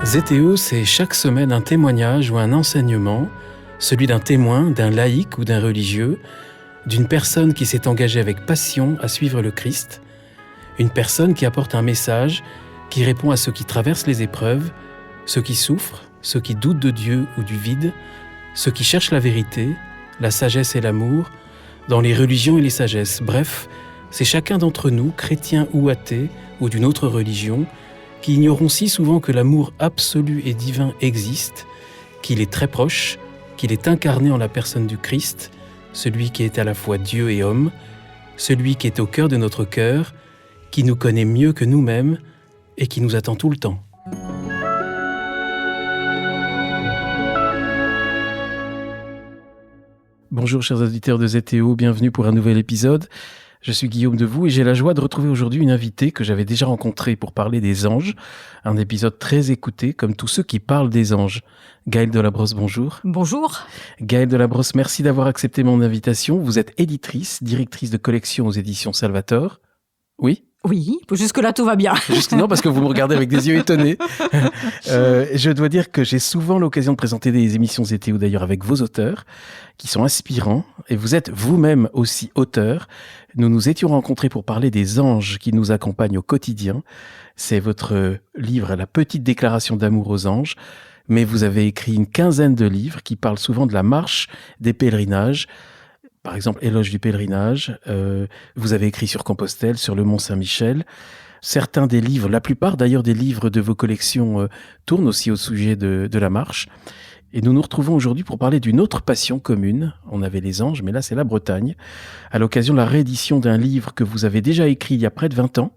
ZTE, c'est chaque semaine un témoignage ou un enseignement, celui d'un témoin, d'un laïc ou d'un religieux, d'une personne qui s'est engagée avec passion à suivre le Christ, une personne qui apporte un message, qui répond à ceux qui traversent les épreuves, ceux qui souffrent, ceux qui doutent de Dieu ou du vide, ceux qui cherchent la vérité, la sagesse et l'amour, dans les religions et les sagesses. Bref, c'est chacun d'entre nous, chrétiens ou athées, ou d'une autre religion, qui ignorons si souvent que l'amour absolu et divin existe, qu'il est très proche, qu'il est incarné en la personne du Christ, celui qui est à la fois Dieu et homme, celui qui est au cœur de notre cœur, qui nous connaît mieux que nous-mêmes et qui nous attend tout le temps. Bonjour chers auditeurs de ZTO, bienvenue pour un nouvel épisode. Je suis Guillaume Devoux et j'ai la joie de retrouver aujourd'hui une invitée que j'avais déjà rencontrée pour parler des anges. Un épisode très écouté, comme tous ceux qui parlent des anges. Gaëlle Delabrosse, bonjour. Bonjour. Gaëlle Delabrosse, merci d'avoir accepté mon invitation. Vous êtes éditrice, directrice de collection aux éditions Salvator. Oui ? Oui, jusque-là tout va bien. Non, parce que vous me regardez avec des yeux étonnés. Je dois dire que j'ai souvent l'occasion de présenter des émissions ZTO d'ailleurs avec vos auteurs, qui sont inspirants, et vous êtes vous-même aussi auteur. Nous nous étions rencontrés pour parler des anges qui nous accompagnent au quotidien. C'est votre livre « La petite déclaration d'amour aux anges », mais vous avez écrit une quinzaine de livres qui parlent souvent de la marche des pèlerinages. Par exemple, Éloge du pèlerinage, vous avez écrit sur Compostelle, sur le Mont Saint-Michel. Certains des livres, la plupart d'ailleurs des livres de vos collections tournent aussi au sujet de la marche. Et nous nous retrouvons aujourd'hui pour parler d'une autre passion commune. On avait les anges, mais là c'est la Bretagne. À l'occasion de la réédition d'un livre que vous avez déjà écrit il y a près de 20 ans,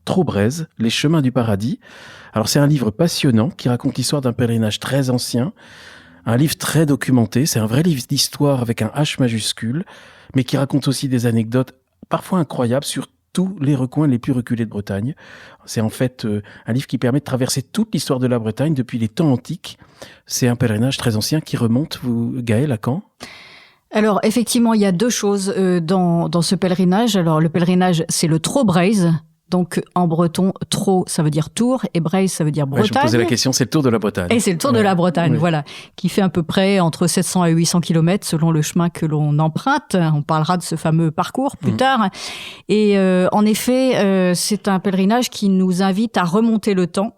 Trobrez, Les chemins du paradis. Alors c'est un livre passionnant qui raconte l'histoire d'un pèlerinage très ancien, un livre très documenté, c'est un vrai livre d'histoire avec un H majuscule, mais qui raconte aussi des anecdotes parfois incroyables sur tous les recoins les plus reculés de Bretagne. C'est en fait un livre qui permet de traverser toute l'histoire de la Bretagne depuis les temps antiques. C'est un pèlerinage très ancien qui remonte, Gaëlle, à quand ? Alors effectivement, il y a deux choses dans ce pèlerinage. Alors le pèlerinage, c'est le Trobrez. Donc, en breton, Tro, ça veut dire tour, et Breise, ça veut dire Bretagne. Je me posais la question, c'est le tour de la Bretagne. Et c'est le tour de la Bretagne, voilà, qui fait à peu près entre 700 et 800 kilomètres selon le chemin que l'on emprunte. On parlera de ce fameux parcours plus tard. Et en effet, c'est un pèlerinage qui nous invite à remonter le temps.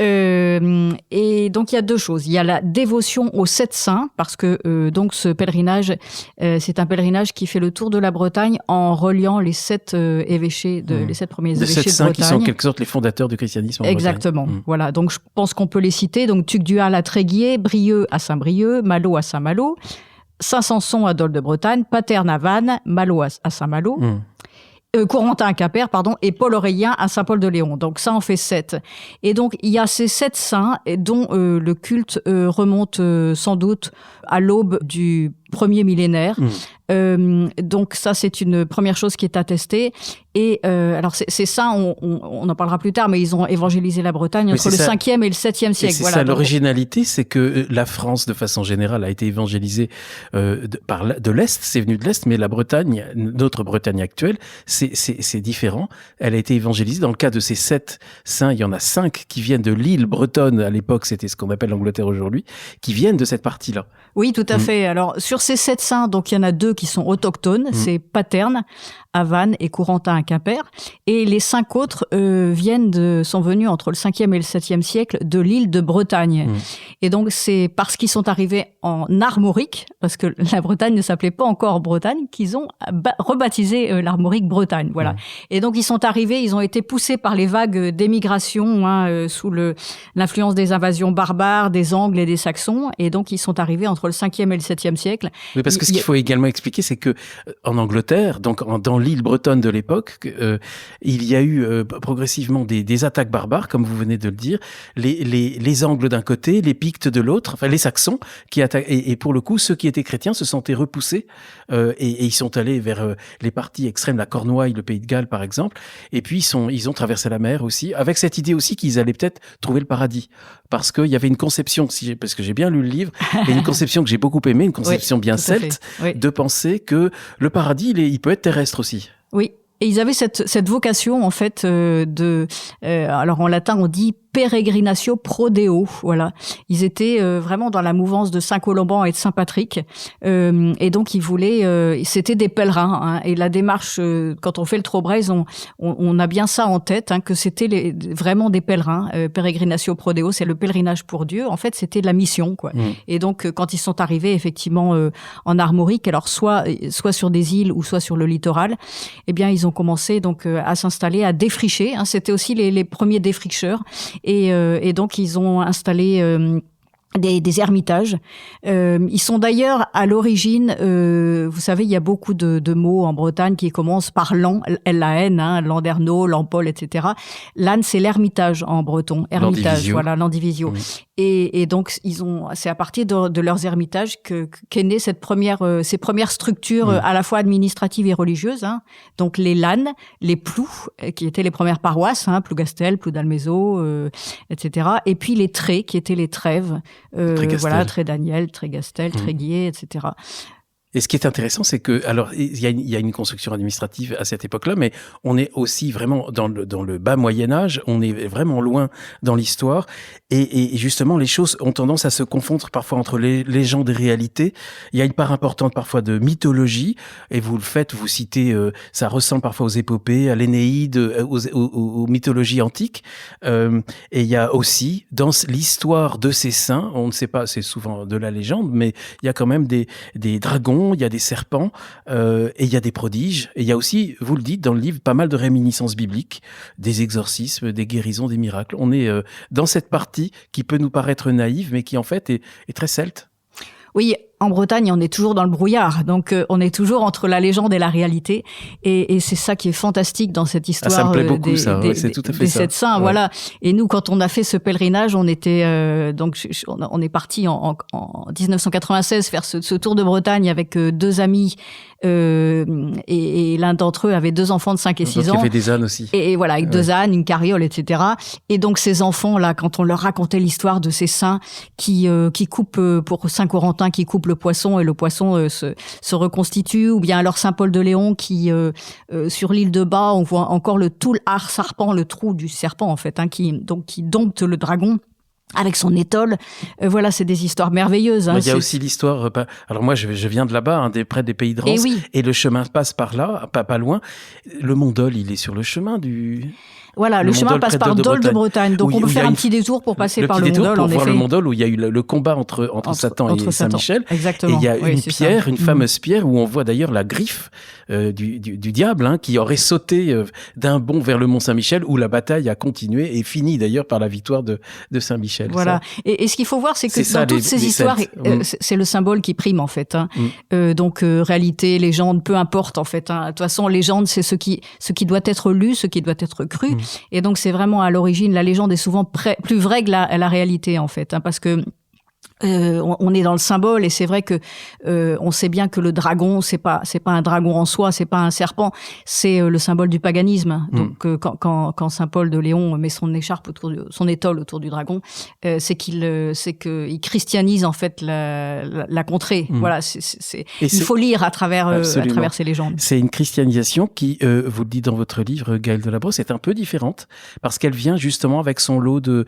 Et donc, il y a deux choses. Il y a la dévotion aux 7 saints, parce que donc ce pèlerinage, c'est un pèlerinage qui fait le tour de la Bretagne en reliant les 7 évêchés, les 7 premiers évêchés de Bretagne. 7 saints qui sont en quelque sorte les fondateurs du christianisme en Exactement. Bretagne. Voilà. Donc, je pense qu'on peut les citer. Donc, Tugdual à Tréguier, Brieux à Saint-Brieuc, Malo à Saint-Malo, Saint-Sanson à Dol de Bretagne, Paterne à Vannes, Malo à Saint-Malo. Corentin à Quimper, et Paul Aurélien à Saint-Paul-de-Léon. Donc ça en fait 7. Et donc il y a ces 7 saints dont le culte remonte sans doute à l'aube du premier millénaire. Donc ça c'est une première chose qui est attestée. Et alors ces saints, on en parlera plus tard, mais ils ont évangélisé la Bretagne entre le 5e et le 7e siècle. C'est ça, l'originalité, c'est que la France, de façon générale, a été évangélisée de l'Est, c'est venu de l'Est, mais la Bretagne, notre Bretagne actuelle, c'est différent. Elle a été évangélisée. Dans le cas de ces 7 saints, il y en a 5 qui viennent de l'île bretonne, à l'époque c'était ce qu'on appelle l'Angleterre aujourd'hui, qui viennent de cette partie-là. Oui, tout à fait. Alors sur ces 7 saints, donc il y en a 2 qui sont autochtones, c'est Paterne à Vannes et Corentin à Quimper. Et les 5 autres sont venus entre le 5e et le 7e siècle de l'île de Bretagne. Et donc c'est parce qu'ils sont arrivés en Armorique, parce que la Bretagne ne s'appelait pas encore Bretagne, qu'ils ont rebaptisé l'Armorique Bretagne. Voilà. Et donc ils sont arrivés, ils ont été poussés par les vagues d'émigration sous l'influence des invasions barbares, des Angles et des Saxons. Et donc ils sont arrivés entre le 5e et le 7e siècle. Oui, parce que ce qu'il faut également expliquer, c'est que en Angleterre, donc dans l'île bretonne de l'époque, il y a eu progressivement des attaques barbares, comme vous venez de le dire, les Angles d'un côté, les Pictes de l'autre, enfin les Saxons qui attaquent, et pour le coup, ceux qui étaient chrétiens se sentaient repoussés et ils sont allés vers les parties extrêmes, la Cornouaille, le Pays de Galles par exemple, et puis ils ont traversé la mer aussi, avec cette idée aussi qu'ils allaient peut-être trouver le paradis, parce qu'il y avait une conception, parce que j'ai bien lu le livre, et une conception que j'ai beaucoup aimée, une conception bien celte, de penser que le paradis, il peut être terrestre aussi. Oui. Et ils avaient cette vocation en fait alors en latin on dit Peregrinatio pro Deo, voilà. Ils étaient vraiment dans la mouvance de Saint-Colomban et de Saint-Patrick, et donc ils voulaient, c'était des pèlerins. Hein, et la démarche, quand on fait le Trobrez, on a bien ça en tête, hein, que c'était vraiment des pèlerins. Peregrinatio pro Deo, c'est le pèlerinage pour Dieu. En fait, c'était la mission, quoi. Et donc, quand ils sont arrivés effectivement en Armorique, alors soit sur des îles ou soit sur le littoral, eh bien, ils ont commencé donc à s'installer, à défricher. Hein, c'était aussi les premiers défricheurs. Et donc, ils ont installé des ermitages. Ils sont d'ailleurs à l'origine, vous savez, il y a beaucoup de mots en Bretagne qui commencent par lan, L-A-N, hein, Landerneau, Lampol, etc. L'âne, c'est l'ermitage en breton. Ermitage, Landivisio. voilà, Landivisio. Oui. Et donc, c'est à partir de leurs ermitages qu'est née ces premières structures à la fois administratives et religieuses. Hein. Donc, les lannes, les plous, qui étaient les premières paroisses, hein, Plougastel, Ploudalmézeau, etc. Et puis les trés, qui étaient les trèves. Voilà, Trédaniel, Trégastel, Tréguier, etc. Et ce qui est intéressant, c'est que, alors, il y a une construction administrative à cette époque-là, mais on est aussi vraiment dans le bas Moyen-Âge, on est vraiment loin dans l'histoire, et justement, les choses ont tendance à se confondre parfois entre les légendes et réalités. Il y a une part importante parfois de mythologie, et vous le faites, vous citez, ça ressemble parfois aux épopées, à l'Énéide, aux mythologies antiques, et il y a aussi, dans l'histoire de ces saints, on ne sait pas, c'est souvent de la légende, mais il y a quand même des dragons, il y a des serpents, et il y a des prodiges. Et il y a aussi, vous le dites dans le livre, pas mal de réminiscences bibliques, des exorcismes, des guérisons, des miracles. On est dans cette partie qui peut nous paraître naïve, mais qui en fait est très celte. Oui, en Bretagne, on est toujours dans le brouillard, donc on est toujours entre la légende et la réalité, et c'est ça qui est fantastique dans cette histoire. Ça me plaît beaucoup, c'est tout à fait ça. Des 7 saints, voilà. Et nous, quand on a fait ce pèlerinage, on était donc on est parti en 1996 faire ce tour de Bretagne avec 2 amis, et l'un d'entre eux avait 2 enfants de 5 et 6 ans. Donc il y avait des ânes aussi. Et voilà, avec 2 ânes, une carriole, etc. Et donc ces enfants là, quand on leur racontait l'histoire de ces saints qui coupent pour Saint-Corentin, qui coupent le poisson et le poisson se reconstitue, ou bien alors Saint-Paul de Léon qui sur l'île de Bas, on voit encore le Toul-Ar Sarpent, le trou du serpent en fait, hein, qui dompte le dragon avec son étole. Voilà, c'est des histoires merveilleuses. Hein. Il y a aussi l'histoire... alors moi, je viens de là-bas, hein, près des Pays de Rance, et le chemin passe par là, pas loin. Le Mont-Dol, il est sur le chemin du... Voilà, le chemin passe par Dol de Bretagne. Donc, on peut faire un petit détour pour passer par le Mont-Dol, pour voir le Mont-Dol, où il y a eu le combat entre Satan et Saint-Michel. Exactement. Et il y a une pierre, une fameuse pierre, où on voit d'ailleurs la griffe du diable, hein, qui aurait sauté d'un bond vers le Mont Saint-Michel, où la bataille a continué et fini d'ailleurs par la victoire de Saint-Michel. Voilà. Et ce qu'il faut voir, c'est que dans toutes ces histoires, c'est le symbole qui prime, en fait. Hein. Donc, réalité, légende, peu importe, en fait. Hein. De toute façon, légende, c'est ce qui doit être lu, ce qui doit être cru. Et donc, c'est vraiment à l'origine, la légende est souvent plus vraie que la réalité, en fait, hein, parce que on est dans le symbole, et c'est vrai que on sait bien que le dragon, c'est pas un dragon en soi, c'est pas un serpent, c'est le symbole du paganisme. Donc quand Saint Paul de Léon met son écharpe son étole autour du dragon, c'est qu'il christianise en fait la contrée. Voilà, il faut lire à travers ces légendes. C'est une christianisation qui, vous le dites dans votre livre, Gaël Delabrosse, est un peu différente parce qu'elle vient justement avec son lot de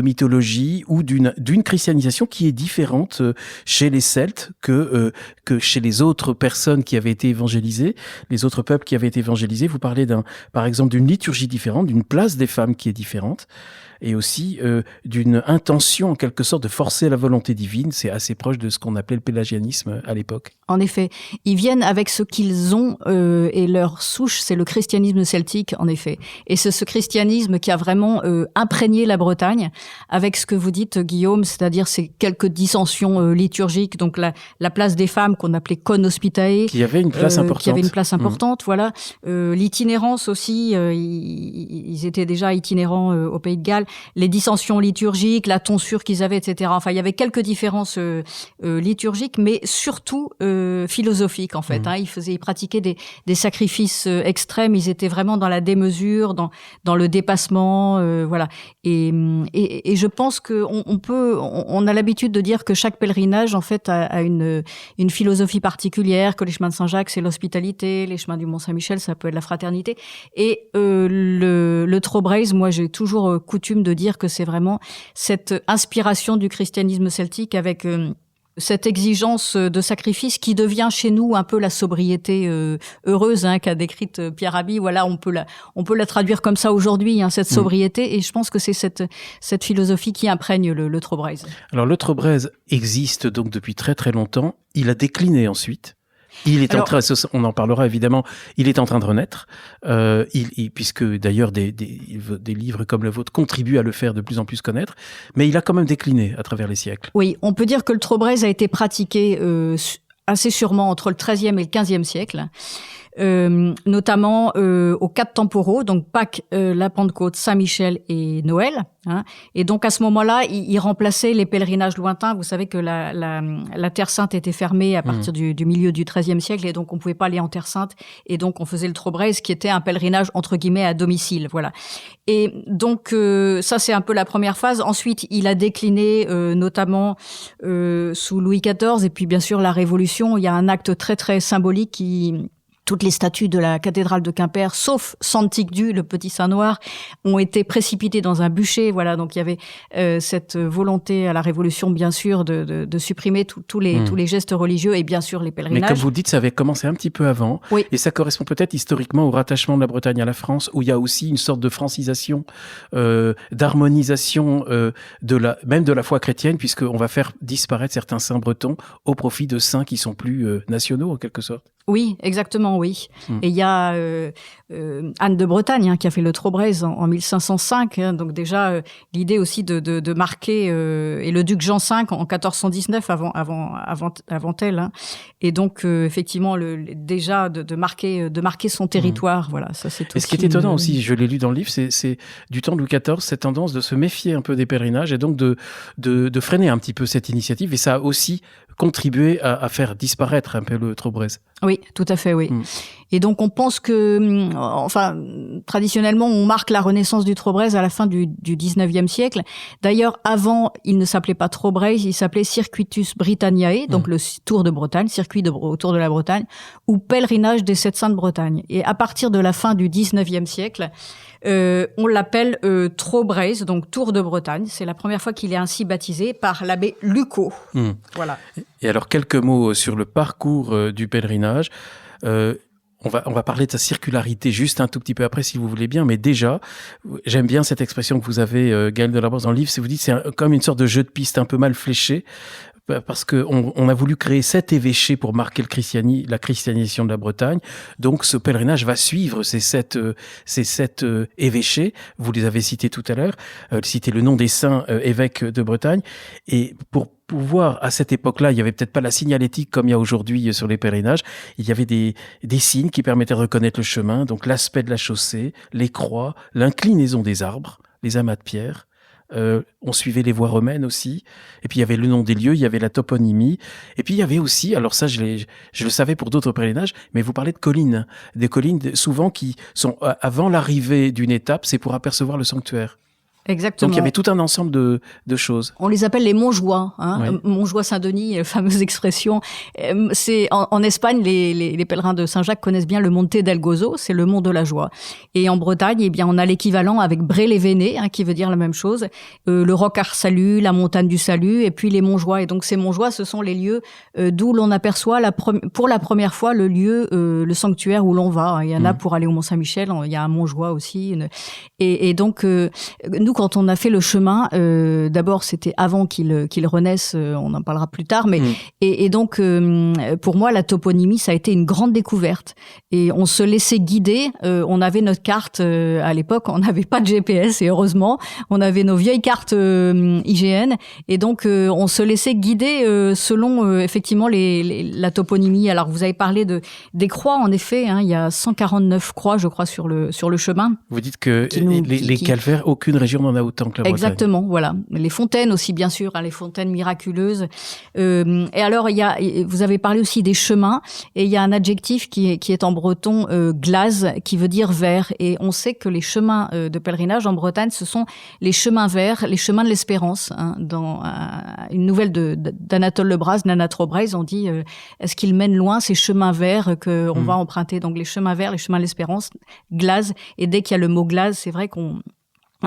mythologie ou d'une christianisation qui est différente chez les Celtes que chez les autres personnes qui avaient été évangélisées, les autres peuples qui avaient été évangélisés. Vous parlez par exemple d'une liturgie différente, d'une place des femmes qui est différente, et aussi d'une intention en quelque sorte de forcer la volonté divine. C'est assez proche de ce qu'on appelait le pélagianisme à l'époque. En effet, ils viennent avec ce qu'ils ont, et leur souche, c'est le christianisme celtique, en effet. Et c'est ce christianisme qui a vraiment imprégné la Bretagne, avec ce que vous dites, Guillaume, c'est-à-dire ces quelques dissensions liturgiques, donc la place des femmes qu'on appelait con hospitae, qui avait une place importante. Voilà. L'itinérance aussi, ils étaient déjà itinérants au Pays de Galles. les dissensions liturgiques, la tonsure qu'ils avaient, etc. Enfin, il y avait quelques différences liturgiques, mais surtout philosophiques, en fait. Ils pratiquaient des sacrifices extrêmes. Ils étaient vraiment dans la démesure, dans le dépassement, voilà. Et je pense que on a l'habitude de dire que chaque pèlerinage, en fait, a une philosophie particulière, que les chemins de Saint-Jacques, c'est l'hospitalité, les chemins du Mont-Saint-Michel, ça peut être la fraternité. Et le Trobriez, moi, j'ai toujours coutume de dire que c'est vraiment cette inspiration du christianisme celtique avec cette exigence de sacrifice qui devient chez nous un peu la sobriété heureuse qu'a décrite Pierre Rabhi. Voilà, on peut la traduire comme ça aujourd'hui, cette sobriété. Et je pense que c'est cette philosophie qui imprègne le Trobriez. Alors le Trobriez existe donc depuis très très longtemps. Il a décliné ensuite. Il est on en parlera évidemment, il est en train de renaître, puisque d'ailleurs des livres comme le vôtre contribuent à le faire de plus en plus connaître, mais il a quand même décliné à travers les siècles. Oui, on peut dire que le Trobriez a été pratiqué assez sûrement entre le XIIIe et le XVe siècle. Notamment aux 4 temporaux, donc Pâques, la Pentecôte, Saint-Michel et Noël. Et donc à ce moment-là, il remplaçait les pèlerinages lointains. Vous savez que la Terre Sainte était fermée à partir du milieu du XIIIe siècle, et donc on pouvait pas aller en Terre Sainte. Et donc on faisait le Trobriez, qui était un pèlerinage entre guillemets à domicile. Voilà. Et donc ça c'est un peu la première phase. Ensuite, il a décliné notamment sous Louis XIV, et puis bien sûr la Révolution. Il y a un acte très très symbolique toutes les statues de la cathédrale de Quimper, sauf Santic-Du, le petit saint noir, ont été précipitées dans un bûcher. Voilà, donc il y avait cette volonté à la Révolution, bien sûr, de supprimer tous les gestes religieux et bien sûr les pèlerinages. Mais comme vous dites, ça avait commencé un petit peu avant, oui. Et ça correspond peut-être historiquement au rattachement de la Bretagne à la France, où il y a aussi une sorte de francisation, d'harmonisation même de la foi chrétienne, puisqu'on va faire disparaître certains saints bretons au profit de saints qui sont plus nationaux en quelque sorte. Oui, exactement, oui. Et il y a Anne de Bretagne qui a fait le Trobriez en 1505. Donc déjà, l'idée aussi de marquer, et le duc Jean V en 1419 avant elle. Et donc, effectivement, déjà de marquer son territoire. Voilà, ça c'est tout. Et ce qui est étonnant aussi, je l'ai lu dans le livre, c'est du temps de Louis XIV, cette tendance de se méfier un peu des pèlerinages et donc de freiner un petit peu cette initiative. Et ça a aussi contribué à faire disparaître un peu le Trobriez. Oui, tout à fait, oui. Et donc, on pense que, traditionnellement, on marque la renaissance du Trobriez à la fin du 19e siècle. D'ailleurs, avant, il ne s'appelait pas Trobriez, il s'appelait Circuitus Britanniae, donc le Tour de Bretagne, circuit autour de la Bretagne, ou pèlerinage des 7 saints de Bretagne. Et à partir de la fin du 19e siècle, on l'appelle Trobriez, donc Tour de Bretagne. C'est la première fois qu'il est ainsi baptisé par l'abbé Lucot. Voilà. Et alors, quelques mots sur le parcours du pèlerinage. On va parler de sa circularité juste un tout petit peu après, si vous voulez bien. Mais déjà, j'aime bien cette expression que vous avez, Gaël Delabrosse, dans le livre. C'est vous dites, c'est comme une sorte de jeu de piste un peu mal fléché. Parce qu'on a voulu créer 7 évêchés pour marquer la christianisation de la Bretagne. Donc, ce pèlerinage va suivre ces sept évêchés. Vous les avez cités tout à l'heure. Citez le nom des saints évêques de Bretagne. Et pour pouvoir, à cette époque-là, il y avait peut-être pas la signalétique comme il y a aujourd'hui sur les pèlerinages. Il y avait des signes qui permettaient de reconnaître le chemin. Donc, l'aspect de la chaussée, les croix, l'inclinaison des arbres, les amas de pierre. On suivait les voies romaines aussi. Et puis, il y avait le nom des lieux, il y avait la toponymie. Et puis, il y avait aussi, alors ça, je le savais pour d'autres pèlerinages, mais vous parlez de collines. Des collines, souvent, qui sont avant l'arrivée d'une étape, c'est pour apercevoir le sanctuaire. Exactement. Donc, il y avait tout un ensemble de choses. On les appelle les Montjoie, Oui. Montjoie-Saint-Denis, fameuse expression. C'est en Espagne, les pèlerins de Saint-Jacques connaissent bien le Monte del Gozo, c'est le mont de la joie. Et en Bretagne, eh bien, on a l'équivalent avec Bray-les-Vénés, qui veut dire la même chose. Le Roc Arsalu, la montagne du Salut, et puis les Montjoie. Et donc, ces Montjoie, ce sont les lieux d'où l'on aperçoit pour la première fois le lieu, le sanctuaire où l'on va. Il y en a pour aller au Mont-Saint-Michel, il y a un Montjoie aussi. Et donc, nous, quand on a fait le chemin, d'abord c'était avant qu'il renaisse, on en parlera plus tard, mais et donc pour moi la toponymie ça a été une grande découverte et on se laissait guider. On avait notre carte à l'époque, on n'avait pas de GPS et heureusement on avait nos vieilles cartes IGN et donc on se laissait guider selon effectivement la toponymie. Alors vous avez parlé des croix en effet, il y a 149 croix je crois sur le chemin. Vous dites que les calvaires, aucune région on en a autant que la Bretagne. Exactement, voilà. Les fontaines aussi, bien sûr, les fontaines miraculeuses. Et alors, vous avez parlé aussi des chemins, et il y a un adjectif qui est en breton, glaze, qui veut dire vert. Et on sait que les chemins de pèlerinage en Bretagne, ce sont les chemins verts, les chemins de l'espérance. Dans une nouvelle d'Anatole Lebras, Nana Trobrez, on dit est-ce qu'ils mènent loin ces chemins verts qu'on va emprunter? Donc les chemins verts, les chemins de l'espérance, glaze. Et dès qu'il y a le mot glaze, c'est vrai qu'on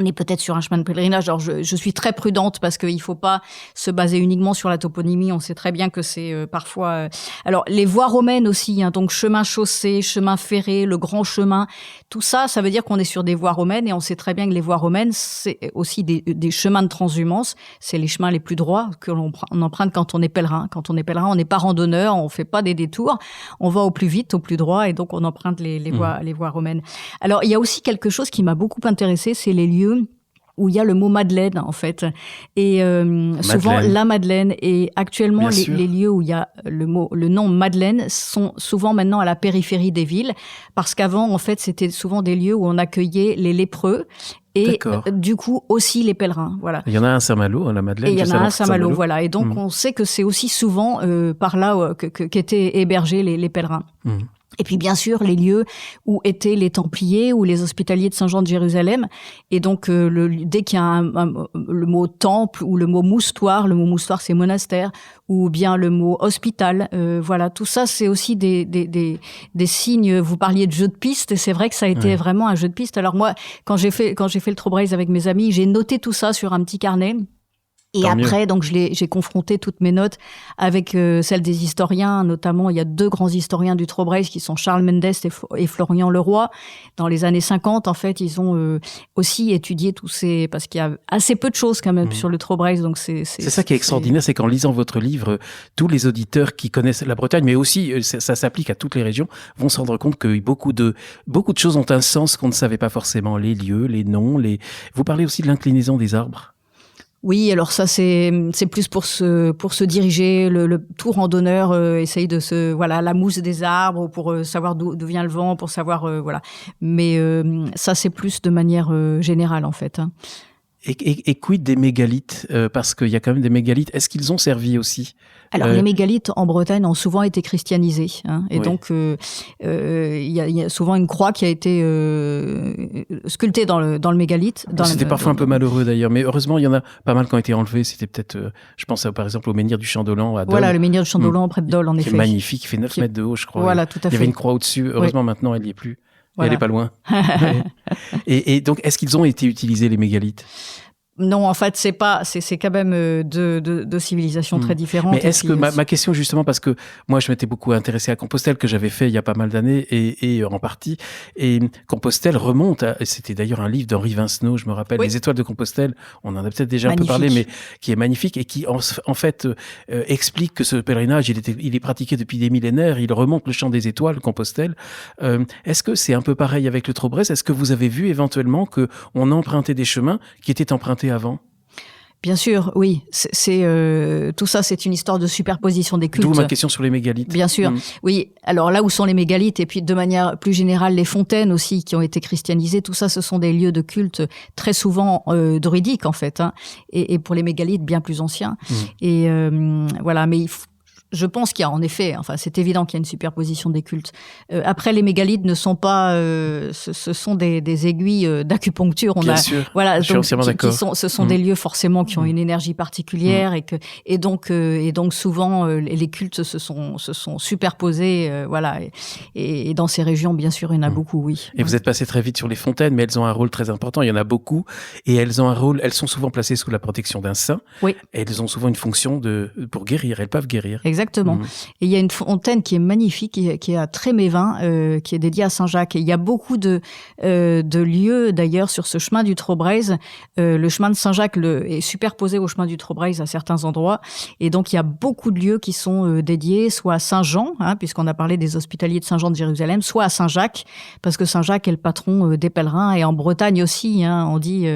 est peut-être sur un chemin de pèlerinage. Alors, je suis très prudente parce qu'il faut pas se baser uniquement sur la toponymie. On sait très bien que c'est parfois... Alors, les voies romaines aussi, donc chemin chaussé, chemin ferré, le grand chemin, tout ça, ça veut dire qu'on est sur des voies romaines, et on sait très bien que les voies romaines, c'est aussi des chemins de transhumance. C'est les chemins les plus droits que l'on emprunte quand on est pèlerin. Quand on est pèlerin, on n'est pas randonneur, on fait pas des détours, on va au plus vite, au plus droit, et donc on emprunte les voies romaines. Alors, il y a aussi quelque chose qui m'a beaucoup intéressée, c'est les lieux où il y a le mot Madeleine, en fait. Et souvent, la Madeleine. Et actuellement, les lieux où il y a le nom Madeleine sont souvent maintenant à la périphérie des villes. Parce qu'avant, en fait, c'était souvent des lieux où on accueillait les lépreux. Et du coup, aussi les pèlerins. Voilà. Il y en a un à Saint-Malo, la Madeleine. Et il y en a un à Saint-Malo, voilà. Et donc, on sait que c'est aussi souvent par là qu'étaient hébergés les pèlerins. Et puis, bien sûr, les lieux où étaient les Templiers ou les Hospitaliers de Saint-Jean de Jérusalem. Et donc, dès qu'il y a le mot temple ou le mot moustoir c'est monastère, ou bien le mot hospital, voilà, tout ça, c'est aussi des signes. Vous parliez de jeu de piste, et c'est vrai que ça a été vraiment un jeu de piste. Alors moi, quand j'ai fait le Trobrez avec mes amis, j'ai noté tout ça sur un petit carnet. Et après, donc, j'ai confronté toutes mes notes avec celles des historiens. Notamment, il y a 2 grands historiens du Trobrez qui sont Charles Mendes et Florian Leroy. Dans les années 50, en fait, ils ont aussi étudié tous ces... Parce qu'il y a assez peu de choses quand même sur le Trobrez. Donc c'est ça qui est extraordinaire, c'est qu'en lisant votre livre, tous les auditeurs qui connaissent la Bretagne, mais aussi ça s'applique à toutes les régions, vont se rendre compte que beaucoup de choses ont un sens qu'on ne savait pas forcément. Les lieux, les noms, Vous parlez aussi de l'inclinaison des arbres. Oui, alors ça c'est plus pour se diriger, le tout randonneur essaye de la mousse des arbres pour savoir d'où vient le vent, pour savoir voilà. Mais ça c'est plus de manière générale en fait. Et quid des mégalithes, parce qu'il y a quand même des mégalithes. Est-ce qu'ils ont servi aussi? Alors, les mégalithes en Bretagne ont souvent été christianisés. Et donc, il y a souvent une croix qui a été sculptée dans le mégalithe. C'était parfois un peu malheureux d'ailleurs, mais heureusement, il y en a pas mal qui ont été enlevés. C'était peut-être, je pense par exemple au menhir du Champ-Dolan à Dole. Voilà, le menhir du Champ-Dolan près de Dole, en effet. Qui est magnifique, qui fait 9 mètres de haut, je crois. Voilà, tout à fait. Il y avait une croix au-dessus. Heureusement, maintenant, elle n'y est plus. Voilà. Elle n'est pas loin. Et donc, est-ce qu'ils ont été utilisés, les mégalithes? Non, en fait, c'est quand même deux civilisations très différentes. Mais est-ce que ma question justement, parce que moi je m'étais beaucoup intéressé à Compostelle, que j'avais fait il y a pas mal d'années et en partie, et Compostelle remonte c'était d'ailleurs un livre d'Henri Vincenot, je me rappelle, Les Étoiles de Compostelle, on en a peut-être déjà un peu parlé, mais qui est magnifique et qui en fait explique que ce pèlerinage il est pratiqué depuis des millénaires, il remonte le champ des étoiles, Compostelle. Est-ce que c'est un peu pareil avec le Trobrez? Est-ce que vous avez vu éventuellement que on empruntait des chemins qui étaient empruntés avant? Bien sûr, oui. Tout ça, c'est une histoire de superposition des cultes. D'où ma question sur les mégalithes. Bien sûr, oui. Alors là où sont les mégalithes, et puis de manière plus générale, les fontaines aussi qui ont été christianisées, tout ça, ce sont des lieux de culte très souvent druidiques en fait, et pour les mégalithes bien plus anciens. Et voilà, mais je pense qu'il y a en effet, enfin c'est évident qu'il y a une superposition des cultes. Après, les mégalithes ne sont pas, ce sont des aiguilles d'acupuncture. Bien sûr, voilà, je suis entièrement d'accord. Ce sont des lieux forcément qui ont une énergie particulière et donc souvent les cultes se sont superposés, voilà. Et dans ces régions, bien sûr, il y en a beaucoup, oui. Et vous êtes passé très vite sur les fontaines, mais elles ont un rôle très important. Il y en a beaucoup, et elles sont souvent placées sous la protection d'un saint. Oui. Et elles ont souvent une fonction pour guérir. Elles peuvent guérir. Exactement. Et il y a une fontaine qui est magnifique, qui est à Trémévin, qui est dédiée à Saint-Jacques. Et il y a beaucoup de lieux, d'ailleurs, sur ce chemin du Trobrez. Le chemin de Saint-Jacques est superposé au chemin du Trobrez à certains endroits. Et donc, il y a beaucoup de lieux qui sont dédiés, soit à Saint-Jean, puisqu'on a parlé des Hospitaliers de Saint-Jean de Jérusalem, soit à Saint-Jacques, parce que Saint-Jacques est le patron des pèlerins. Et en Bretagne aussi, on dit...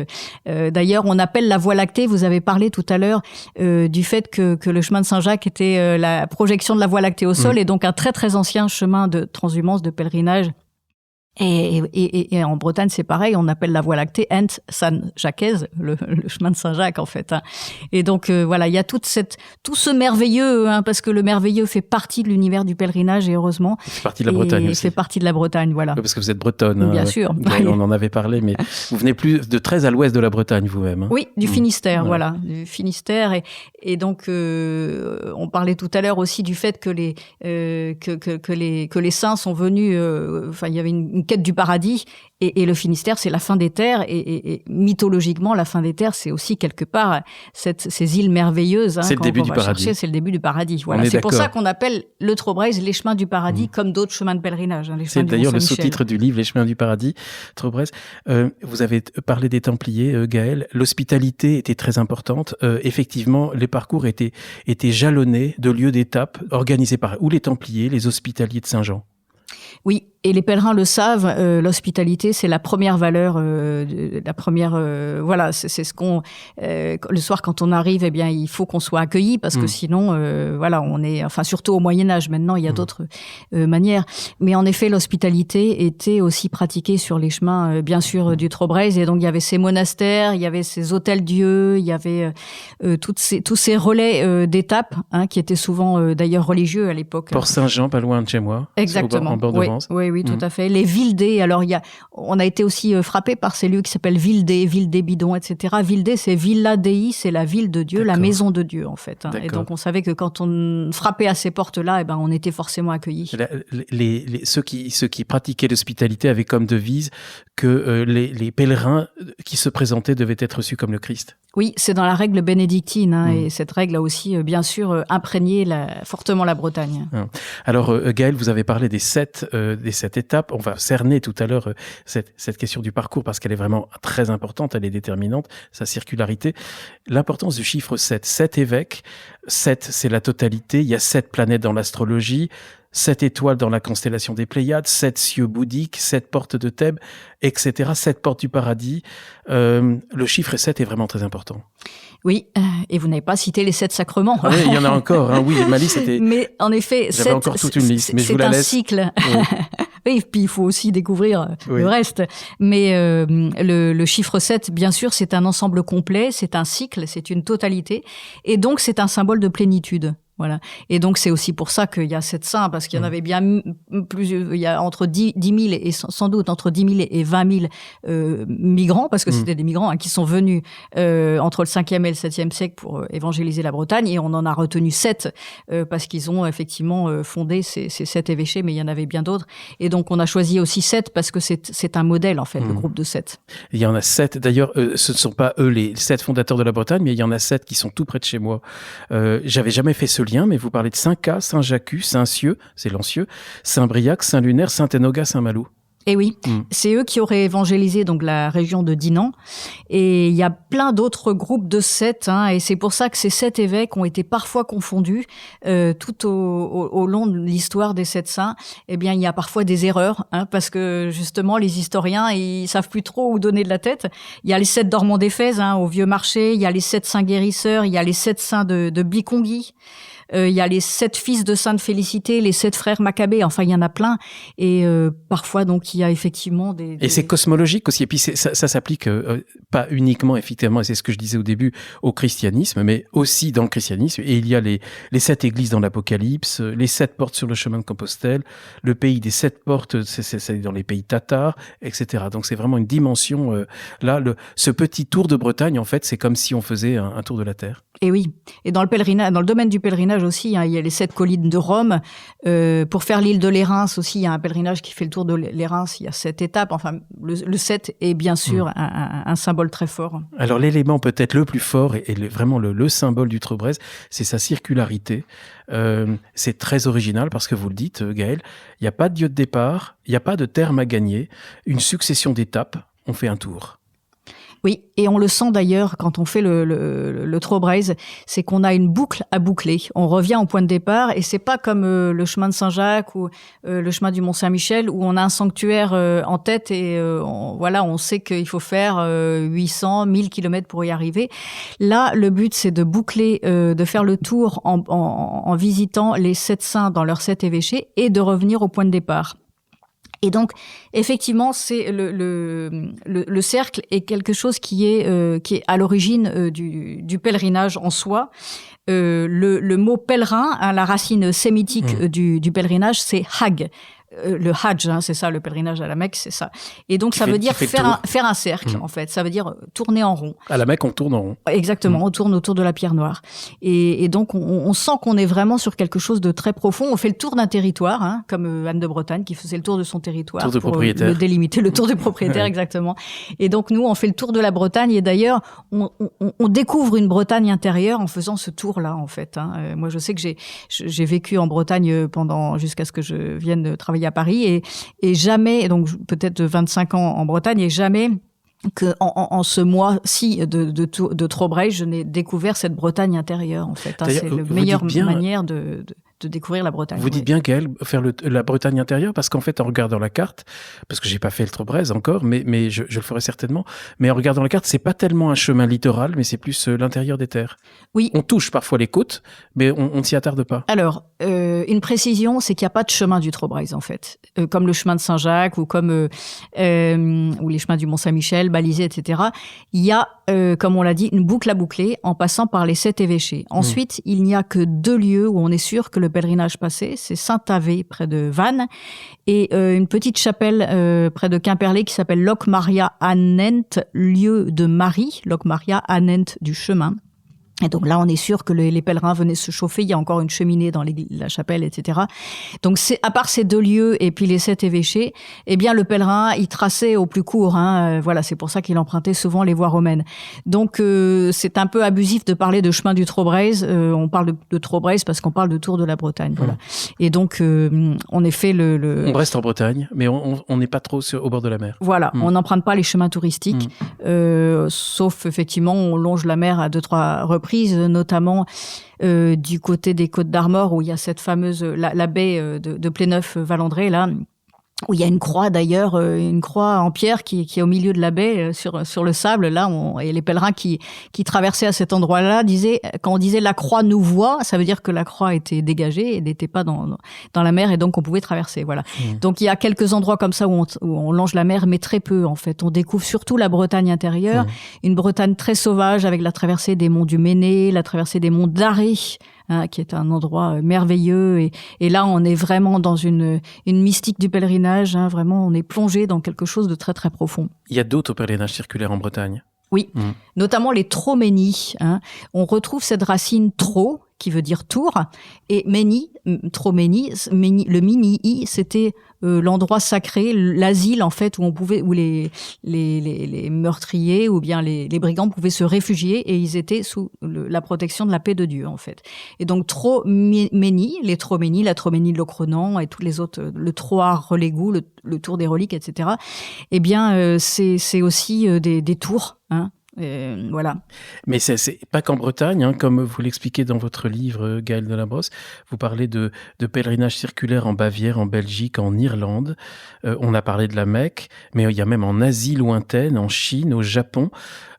d'ailleurs, on appelle la Voie lactée, vous avez parlé tout à l'heure du fait que le chemin de Saint-Jacques était... la projection de la Voie lactée au sol, et donc un très très ancien chemin de transhumance, de pèlerinage Et en Bretagne, c'est pareil, on appelle la Voie lactée Ent Saint-Jacques, le chemin de Saint-Jacques, en fait. Et donc, voilà, il y a tout ce merveilleux, parce que le merveilleux fait partie de l'univers du pèlerinage, et heureusement. Il fait partie de la Bretagne aussi. Il fait partie de la Bretagne, voilà. Oui, parce que vous êtes bretonne. Bien sûr. On en avait parlé, mais vous venez plus de très à l'ouest de la Bretagne, vous-même. Oui, du Finistère, voilà. Du Finistère. Et donc, on parlait tout à l'heure aussi du fait que les saints sont venus, il y avait une quête du paradis, et le Finistère, c'est la fin des terres, et mythologiquement, la fin des terres, c'est aussi quelque part ces îles merveilleuses. C'est le début du paradis. C'est le début du paradis. Voilà. C'est pour ça qu'on appelle le Trobrez les chemins du paradis, comme d'autres chemins de pèlerinage. C'est d'ailleurs le sous-titre du livre, Les chemins du paradis, Trobrez. Vous avez parlé des Templiers, Gaël. L'hospitalité était très importante. Effectivement, les parcours étaient jalonnés de lieux d'étape organisés par ou les Templiers, les Hospitaliers de Saint-Jean. Oui, et les pèlerins le savent, l'hospitalité, c'est la première valeur, voilà, c'est ce qu'on, le soir quand on arrive, eh bien, il faut qu'on soit accueilli, parce que sinon, voilà, on est, enfin, surtout au Moyen-Âge, maintenant, il y a d'autres manières. Mais en effet, l'hospitalité était aussi pratiquée sur les chemins, bien sûr, du Trobrez, et donc il y avait ces monastères, il y avait ces hôtels-dieux, il y avait tous ces relais d'étapes, qui étaient souvent d'ailleurs religieux à l'époque. Port Saint-Jean, pas loin de chez moi. Exactement. En bord de Vence. Oui, tout à fait. Les Vildés, alors on a été aussi frappé par ces lieux qui s'appellent Vildés bidons, etc. Vildés, c'est Villa Dei, c'est la ville de Dieu, la maison de Dieu, en fait. Et donc, on savait que quand on frappait à ces portes-là, on était forcément accueillis. Ceux qui pratiquaient l'hospitalité avaient comme devise que les pèlerins qui se présentaient devaient être reçus comme le Christ. Oui, c'est dans la règle bénédictine, et cette règle a aussi, bien sûr, imprégné fortement la Bretagne. Alors, Gaël, vous avez parlé des sept étapes. On va cerner tout à l'heure cette question du parcours, parce qu'elle est vraiment très importante, elle est déterminante, sa circularité. L'importance du chiffre 7. 7 évêques, 7 c'est la totalité, il y a 7 planètes dans l'astrologie, 7 étoiles dans la constellation des Pléiades, 7 cieux bouddhiques, 7 portes de Thèbes, etc. 7 portes du paradis. Le chiffre 7 est vraiment très important. Oui, et vous n'avez pas cité les 7 sacrements. Ah oui, il y en a encore. Oui, ma liste était... Mais en effet, j'avais encore toute une liste, mais je vous la laisse. C'est un cycle. Oui. Oui, puis il faut aussi découvrir le reste. Mais le chiffre 7, bien sûr, c'est un ensemble complet, c'est un cycle, c'est une totalité. Et donc, c'est un symbole de plénitude. Voilà. Et donc, c'est aussi pour ça qu'il y a 7 saints, parce qu'il y en avait bien plus, il y a entre 10 000 et sans doute entre 10 000 et 20 000 migrants, parce que c'était des migrants qui sont venus entre le 5e et le 7e siècle pour évangéliser la Bretagne, et on en a retenu 7 parce qu'ils ont effectivement fondé ces 7 évêchés, mais il y en avait bien d'autres. Et donc, on a choisi aussi 7 parce que c'est un modèle, en fait, le groupe de 7. Il y en a 7. D'ailleurs, ce ne sont pas eux les 7 fondateurs de la Bretagne, mais il y en a 7 qui sont tout près de chez moi. J'avais jamais fait ce lien, mais vous parlez de Saint-Cas, Saint-Jacques, Saint-Cieux, c'est Lancieux, Saint-Briac, Saint-Lunaire, Saint-Enogat, Saint-Malo. Et oui, c'est eux qui auraient évangélisé donc la région de Dinan. Et il y a plein d'autres groupes de 7, et c'est pour ça que ces 7 évêques ont été parfois confondus tout au long de l'histoire des 7 saints. Eh bien, il y a parfois des erreurs, parce que justement, les historiens, ils savent plus trop où donner de la tête. Il y a les 7 dormants d'Éphèse, au Vieux Marché, il y a les 7 saints guérisseurs, il y a les 7 saints de Bicongui. Il y a les 7 fils de Sainte Félicité, les 7 frères Maccabées, enfin il y en a plein, et parfois donc il y a effectivement des... Et c'est cosmologique aussi, et puis ça s'applique pas uniquement effectivement, et c'est ce que je disais au début, au christianisme, mais aussi dans le christianisme, et il y a les 7 églises dans l'Apocalypse, les 7 portes sur le chemin de Compostelle, le pays des 7 portes, c'est dans les pays tatars, etc. Donc c'est vraiment une dimension, là, ce petit tour de Bretagne, en fait, c'est comme si on faisait un tour de la Terre. Et oui, et dans le domaine du pèlerinage aussi, il y a les 7 collines de Rome. Pour faire l'île de Lérins aussi, il y a un pèlerinage qui fait le tour de Lérins, il y a 7 étapes. Enfin, le 7 est bien sûr un symbole très fort. Alors l'élément peut-être le plus fort et vraiment le symbole du Trobrez, c'est sa circularité. C'est très original parce que vous le dites, Gaël, il n'y a pas de lieu de départ, il n'y a pas de terme à gagner, une succession d'étapes, on fait un tour. Oui, et on le sent d'ailleurs quand on fait le Trobrez, c'est qu'on a une boucle à boucler. On revient au point de départ, et c'est pas comme le chemin de Saint-Jacques ou le chemin du Mont-Saint-Michel où on a un sanctuaire en tête et on sait qu'il faut faire 800, 1000 kilomètres pour y arriver. Là, le but c'est de boucler, de faire le tour en visitant les 7 saints dans leurs 7 évêchés et de revenir au point de départ. Et donc, effectivement, c'est le cercle est quelque chose qui est à l'origine du pèlerinage en soi. Le mot pèlerin, hein, la racine sémitique du pèlerinage, c'est hajj. Le hajj, hein, c'est ça, le pèlerinage à la Mecque, c'est ça. Et donc, ça veut dire faire un cercle, en fait. Ça veut dire tourner en rond. À la Mecque, on tourne en rond. Exactement, on tourne autour de la pierre noire. Et donc, on sent qu'on est vraiment sur quelque chose de très profond. On fait le tour d'un territoire, hein, comme Anne de Bretagne qui faisait le tour de son territoire. Tour de pour propriétaire. Le délimiter, le tour du propriétaire, exactement. Et donc, nous, on fait le tour de la Bretagne. Et d'ailleurs, on découvre une Bretagne intérieure en faisant ce tour-là, en fait. Hein. Moi, je sais que j'ai vécu en Bretagne jusqu'à ce que je vienne travailler à Paris et jamais, donc peut-être 25 ans en Bretagne, et jamais que en ce mois-ci de Trobreuil, je n'ai découvert cette Bretagne intérieure, en fait. Hein. C'est la meilleure manière de découvrir la Bretagne. Vous dites bien, Gaëlle, faire la Bretagne intérieure, parce qu'en fait, en regardant la carte, parce que j'ai pas fait le Trobreuil encore, mais je le ferai certainement, mais en regardant la carte, c'est pas tellement un chemin littoral, mais c'est plus l'intérieur des terres. Oui. On touche parfois les côtes, mais on ne s'y attarde pas. Alors, une précision, c'est qu'il n'y a pas de chemin du Trobreuil, en fait. Comme le chemin de Saint-Jacques ou comme ou les chemins du Mont-Saint-Michel, balisés, etc. Il y a, comme on l'a dit, une boucle à boucler en passant par les 7 évêchés. Ensuite, il n'y a que 2 lieux où on est sûr que le pèlerinage passé, c'est Saint-Avé, près de Vannes, et une petite chapelle près de Quimperlé qui s'appelle Loc Maria Annent, lieu de Marie, Loc Maria Annent du chemin. Et donc là, on est sûr que les pèlerins venaient se chauffer. Il y a encore une cheminée dans la chapelle, etc. Donc, à part ces 2 lieux et puis les 7 évêchés, eh bien, le pèlerin, il traçait au plus court. Hein, voilà, c'est pour ça qu'il empruntait souvent les voies romaines. Donc, c'est un peu abusif de parler de chemin du Trobreuil. On parle de Trobreuil parce qu'on parle de Tour de la Bretagne. Voilà. Et donc, en effet, On reste en Bretagne, mais on n'est pas trop au bord de la mer. Voilà, on n'emprunte pas les chemins touristiques, sauf effectivement, on longe la mer à 2-3 reprises, notamment du côté des Côtes d'Armor où il y a cette fameuse la baie de Pléneuf-Valandré là, où il y a une croix d'ailleurs, une croix en pierre qui est au milieu de la baie sur le sable là, et les pèlerins qui traversaient à cet endroit-là disaient, quand on disait la croix nous voit, ça veut dire que la croix était dégagée et n'était pas dans la mer et donc on pouvait traverser, voilà. Donc il y a quelques endroits comme ça où on longe la mer, mais très peu en fait. On découvre surtout la Bretagne intérieure, une Bretagne très sauvage avec la traversée des monts du Méné, la traversée des monts d'Arrée, hein, qui est un endroit merveilleux. Et là, on est vraiment dans une mystique du pèlerinage. Hein, vraiment, on est plongé dans quelque chose de très, très profond. Il y a d'autres pèlerinages circulaires en Bretagne. Oui, notamment les troménies. Hein. On retrouve cette racine tro, qui veut dire tour, et méni, troménie, le mini-i, c'était l'endroit sacré, l'asile en fait où les meurtriers ou bien les brigands pouvaient se réfugier et ils étaient sous la protection de la paix de Dieu en fait. Et donc troménie, les troménies, la troménie de Locronan et tous les autres, le Troard Relégout, le Tour des Reliques, etc. Eh bien, c'est aussi des tours. Hein. Voilà. Mais c'est pas qu'en Bretagne, hein, comme vous l'expliquez dans votre livre, Gaëlle Delabrosse, vous parlez de pèlerinage circulaire en Bavière, en Belgique, en Irlande. On a parlé de la Mecque, mais il y a même en Asie lointaine, en Chine, au Japon.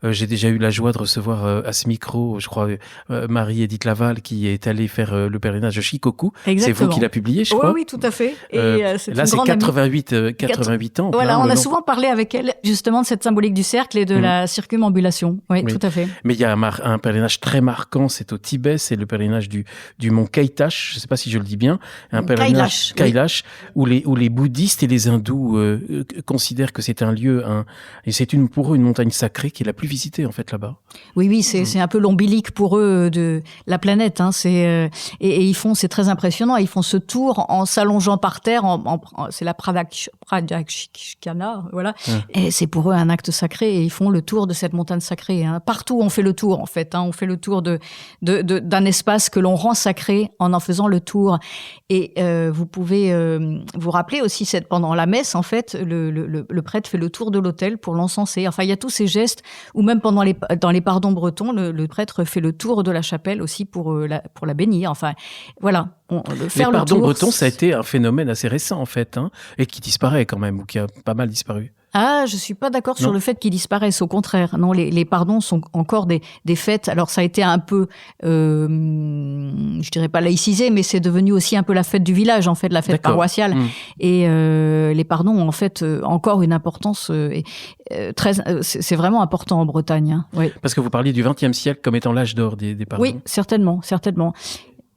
J'ai déjà eu la joie de recevoir à ce micro, je crois, Marie-Édith Laval, qui est allée faire le pèlerinage de Shikoku. Exactement. C'est vous qui l'avez publié, je crois. Oui, tout à fait. Et là, c'est 88 ans. Voilà, on a souvent parlé avec elle, justement, de cette symbolique du cercle et de la circumambulation. Oui, tout à fait. Mais il y a un pèlerinage très marquant, c'est au Tibet, c'est le pèlerinage du mont Kaitash, je ne sais pas si je le dis bien. Un pèlerinage Kailash, où les bouddhistes et les hindous considèrent que c'est un lieu, et c'est pour eux une montagne sacrée qui est la plus visitée en fait là-bas. Oui, c'est un peu l'ombilique pour eux de la planète. Hein, et ils font, c'est très impressionnant, ils font ce tour en s'allongeant par terre, c'est la Pradakshikana, voilà. Et c'est pour eux un acte sacré et ils font le tour de cette montagne sacrée. Hein. Partout on fait le tour en fait. Hein, on fait le tour d'un espace que l'on rend sacré en faisant le tour. Et vous pouvez vous rappeler aussi pendant la messe en fait, le prêtre fait le tour de l'autel pour l'encenser. Enfin, il y a tous ces gestes. Ou même dans les pardons bretons, le prêtre fait le tour de la chapelle aussi pour la bénir. Enfin, voilà. Les pardons bretons, ça a été un phénomène assez récent en fait, hein, et qui disparaît quand même, ou qui a pas mal disparu. Ah, je suis pas d'accord sur le fait qu'ils disparaissent. Au contraire, non, les pardons sont encore des fêtes. Alors ça a été un peu, je dirais pas laïcisé, mais c'est devenu aussi un peu la fête du village, en fait, la fête paroissiale. Et les pardons ont en fait encore une importance très. C'est vraiment important en Bretagne. Hein. Oui. Parce que vous parliez du XXe siècle comme étant l'âge d'or des pardons. Oui, certainement.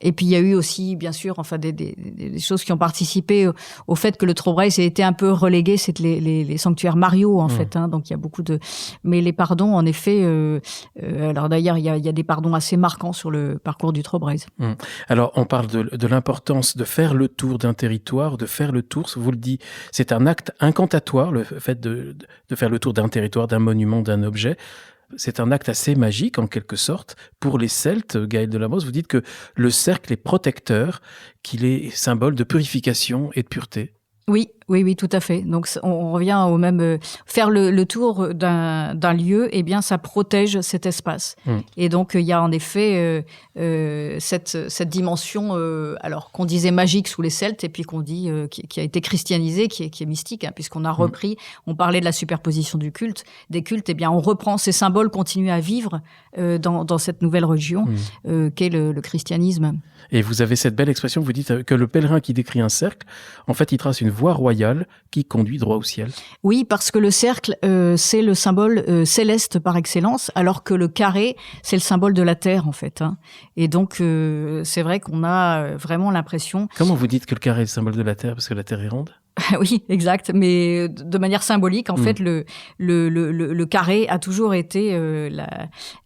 Et puis il y a eu aussi, bien sûr, enfin des choses qui ont participé au fait que le Trobrez ait été un peu relégué, c'est les sanctuaires mariaux en fait. Hein, donc il y a beaucoup de, mais les pardons, en effet. Alors d'ailleurs, il y a des pardons assez marquants sur le parcours du Trobrez. Alors on parle de l'importance de faire le tour d'un territoire, de faire le tour. Vous le dites, c'est un acte incantatoire, le fait de faire le tour d'un territoire, d'un monument, d'un objet. C'est un acte assez magique, en quelque sorte. Pour les Celtes, Gaël Delabrosse, vous dites que le cercle est protecteur, qu'il est symbole de purification et de pureté. Oui, tout à fait. Donc, on revient au même... faire le tour d'un lieu, eh bien, ça protège cet espace. Et donc, il y a en effet cette dimension, alors qu'on disait magique sous les Celtes, et puis qu'on dit qui a été christianisée, qui est mystique, hein, puisqu'on a repris, on parlait de la superposition des cultes, eh bien, on reprend ces symboles, continuent à vivre dans cette nouvelle religion qu'est le christianisme. Et vous avez cette belle expression, vous dites que le pèlerin qui décrit un cercle, en fait, il trace une voie royale qui conduit droit au ciel. Oui, parce que le cercle, c'est le symbole céleste par excellence, alors que le carré, c'est le symbole de la terre, en fait. Hein. Et donc, c'est vrai qu'on a vraiment l'impression... Comment vous dites que le carré est le symbole de la terre, parce que la terre est ronde ? Oui, exact. Mais de manière symbolique, en fait, le carré a toujours été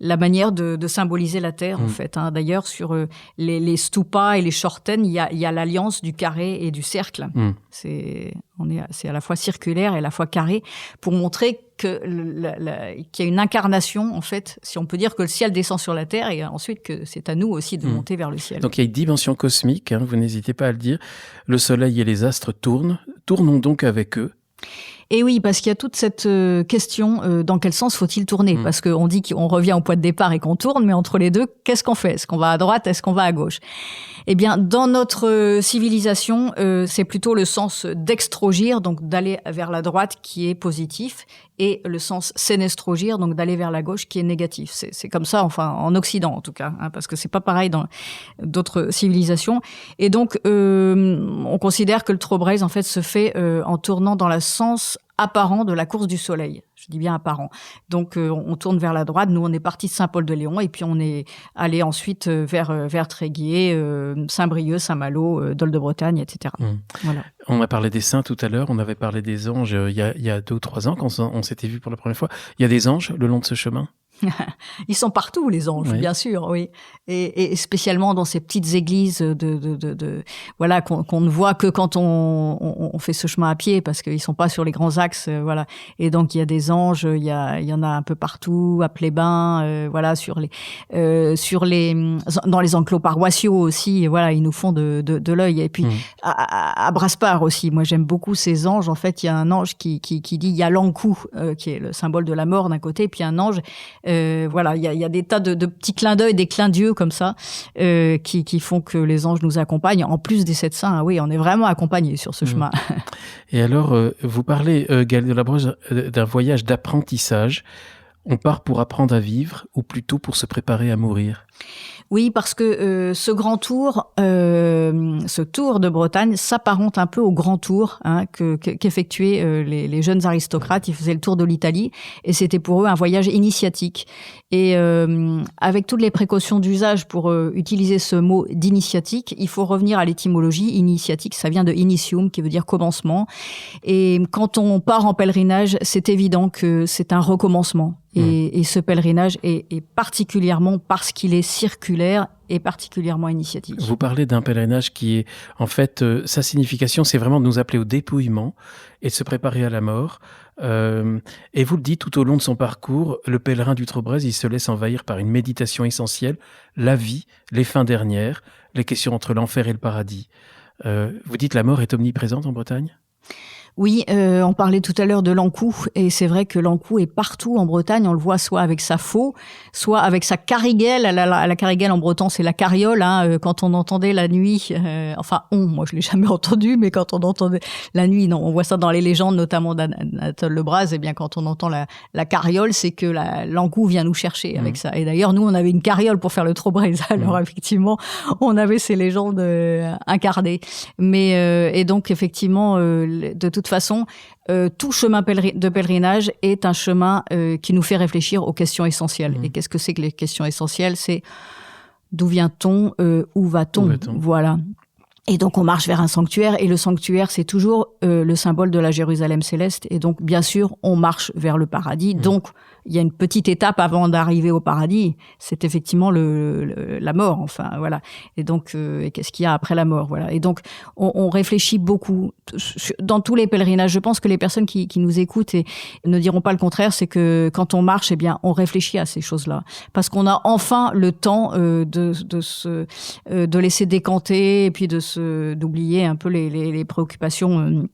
la manière de symboliser la terre, en fait. Hein. D'ailleurs, sur les stupas et les chortènes, il y a l'alliance du carré et du cercle. C'est à la fois circulaire et à la fois carré, pour montrer qu'il y a une incarnation, en fait, si on peut dire que le ciel descend sur la terre, et ensuite que c'est à nous aussi de monter vers le ciel. Donc il y a une dimension cosmique, hein, vous n'hésitez pas à le dire. Le soleil et les astres tournent, tournons donc avec eux. Et oui, parce qu'il y a toute cette question, dans quel sens faut-il tourner ? Parce qu'on dit qu'on revient au point de départ et qu'on tourne, mais entre les deux, qu'est-ce qu'on fait ? Est-ce qu'on va à droite ? Est-ce qu'on va à gauche ? Eh bien, dans notre civilisation, c'est plutôt le sens d'extrogir, donc d'aller vers la droite, qui est positif, et le sens sénestrogir, donc d'aller vers la gauche, qui est négatif. C'est comme ça, enfin, en Occident en tout cas, hein, parce que c'est pas pareil dans d'autres civilisations. Et donc, on considère que le Trobrez, en fait, se fait en tournant dans le sens apparent de la course du soleil. Je dis bien apparent. Donc, on tourne vers la droite. Nous, on est parti de Saint-Paul-de-Léon et puis on est allé ensuite vers Tréguier, Saint-Brieuc, Saint-Malo, Dol de Bretagne, etc. Voilà. On a parlé des saints tout à l'heure. On avait parlé des anges il y a 2 ou 3 ans quand on s'était vu pour la première fois. Il y a des anges le long de ce chemin ? Ils sont partout, les anges, bien sûr, oui. Et spécialement dans ces petites églises voilà, qu'on ne voit que quand on fait ce chemin à pied, parce qu'ils sont pas sur les grands axes, voilà. Et donc, il y a des anges, il y en a un peu partout, à Plébin, voilà, dans les enclos paroissiaux aussi, voilà, ils nous font de l'œil. Et puis, à Brasparts aussi, moi, j'aime beaucoup ces anges. En fait, il y a un ange qui dit, il y a l'Ankou, qui est le symbole de la mort d'un côté, et puis un ange, voilà, il y a des tas de petits clins d'œil, des clins d'yeux comme ça, qui font que les anges nous accompagnent. En plus des 7 saints, oui, on est vraiment accompagnés sur ce chemin. Et alors, vous parlez, Gaël Delabrosse, d'un voyage d'apprentissage. On part pour apprendre à vivre, ou plutôt pour se préparer à mourir ? Oui, parce que ce grand tour, ce tour de Bretagne s'apparente un peu au grand tour qu'effectuaient les jeunes aristocrates. Ils faisaient le tour de l'Italie et c'était pour eux un voyage initiatique. Et avec toutes les précautions d'usage pour utiliser ce mot d'initiatique, il faut revenir à l'étymologie. Initiatique, ça vient de initium, qui veut dire commencement. Et quand on part en pèlerinage, c'est évident que c'est un recommencement. Et ce pèlerinage est particulièrement, parce qu'il est circulaire, et particulièrement initiatique. Vous parlez d'un pèlerinage qui est, en fait, sa signification, c'est vraiment de nous appeler au dépouillement et de se préparer à la mort. Et vous le dites, tout au long de son parcours, le pèlerin du Trobrez, il se laisse envahir par une méditation essentielle, la vie, les fins dernières, les questions entre l'enfer et le paradis. Vous dites la mort est omniprésente en Bretagne ? Oui, on parlait tout à l'heure de l'encou, et c'est vrai que l'encou est partout en Bretagne. On le voit soit avec sa faux, soit avec sa cariguelle. La cariguelle en breton, c'est la carriole. Quand on entendait la nuit, moi je l'ai jamais entendu, mais quand on entendait la nuit, non, on voit ça dans les légendes, notamment d'Anatole Le Braz. Eh bien, quand on entend la carriole, c'est que l'encou vient nous chercher avec ça. Et d'ailleurs, nous, on avait une carriole pour faire le Trobraise. Alors effectivement, on avait ces légendes incarnées. Mais et donc effectivement, de toute façon, tout chemin de pèlerinage est un chemin qui nous fait réfléchir aux questions essentielles. Et qu'est-ce que c'est que les questions essentielles ? C'est d'où vient-on, où va-t-on ? Voilà. Et donc on marche vers un sanctuaire, et le sanctuaire, c'est toujours le symbole de la Jérusalem céleste. Et donc bien sûr, on marche vers le paradis. Donc il y a une petite étape avant d'arriver au paradis, c'est effectivement la mort. Enfin voilà. Et donc et qu'est-ce qu'il y a après la mort ? Voilà. Et donc on réfléchit beaucoup dans tous les pèlerinages. Je pense que les personnes qui nous écoutent et ne diront pas le contraire, c'est que quand on marche, eh bien on réfléchit à ces choses-là, parce qu'on a enfin le temps de laisser décanter, et puis d'oublier un peu les préoccupations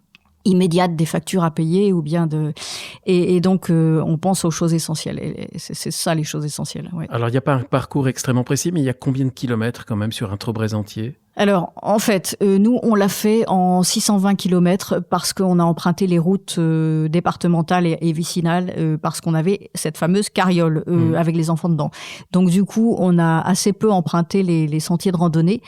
immédiates des factures à payer, ou bien et donc on pense aux choses essentielles, et c'est ça les choses essentielles. Ouais. Alors il n'y a pas un parcours extrêmement précis, mais il y a combien de kilomètres quand même sur un Trobraise entier ? Alors, en fait, nous, on l'a fait en 620 kilomètres parce qu'on a emprunté les routes départementales et vicinales, parce qu'on avait cette fameuse carriole avec les enfants dedans. Donc, du coup, on a assez peu emprunté les sentiers de randonnée.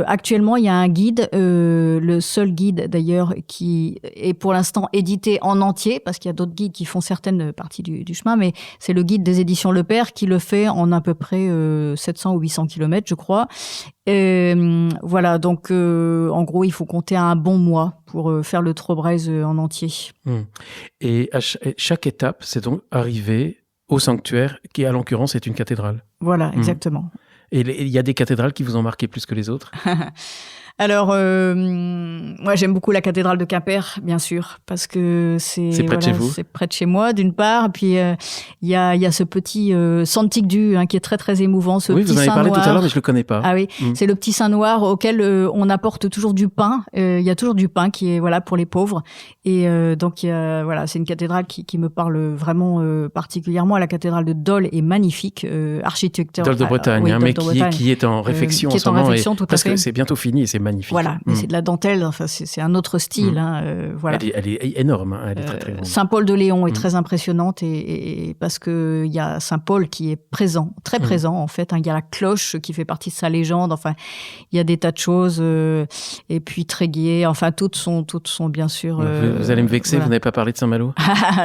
Actuellement, il y a un guide, le seul guide d'ailleurs, qui est pour l'instant édité en entier, parce qu'il y a d'autres guides qui font certaines parties du chemin, mais c'est le guide des éditions Le Père qui le fait en à peu près 700 ou 800 kilomètres, je crois. Voilà, donc en gros, il faut compter un bon mois pour faire le Trobraise en entier. Et chaque étape, c'est donc arriver au sanctuaire, qui à l'occurrence est une cathédrale. Voilà, exactement. Et il y a des cathédrales qui vous ont marqué plus que les autres ? Alors, moi, j'aime beaucoup la cathédrale de Quimper, bien sûr, parce que c'est près de chez vous. C'est près de chez moi, d'une part. Puis, il y a ce petit Santic-Du, qui est très, très émouvant. Ce petit vous en avez parlé noir. tout à l'heure, mais je le connais pas. Ah oui, c'est le petit saint noir auquel on apporte toujours du pain. Il y a toujours du pain qui est pour les pauvres. Et donc, c'est une cathédrale qui me parle vraiment particulièrement. La cathédrale de Dol est magnifique, architecture. Dol de Bretagne, mais qui est en réflexion en ce moment. Parce que c'est bientôt fini et c'est magnifique. Voilà, mais c'est de la dentelle, enfin c'est un autre style. Voilà. Elle est énorme, elle est très très grande. Saint-Paul de Léon est très impressionnante, et parce que il y a Saint-Paul qui est présent, très présent en fait. Il y a la cloche qui fait partie de sa légende. Enfin, il y a des tas de choses. Et puis Tréguier, enfin toutes sont bien sûr. Vous allez me vexer, vous n'avez pas parlé de Saint-Malo ?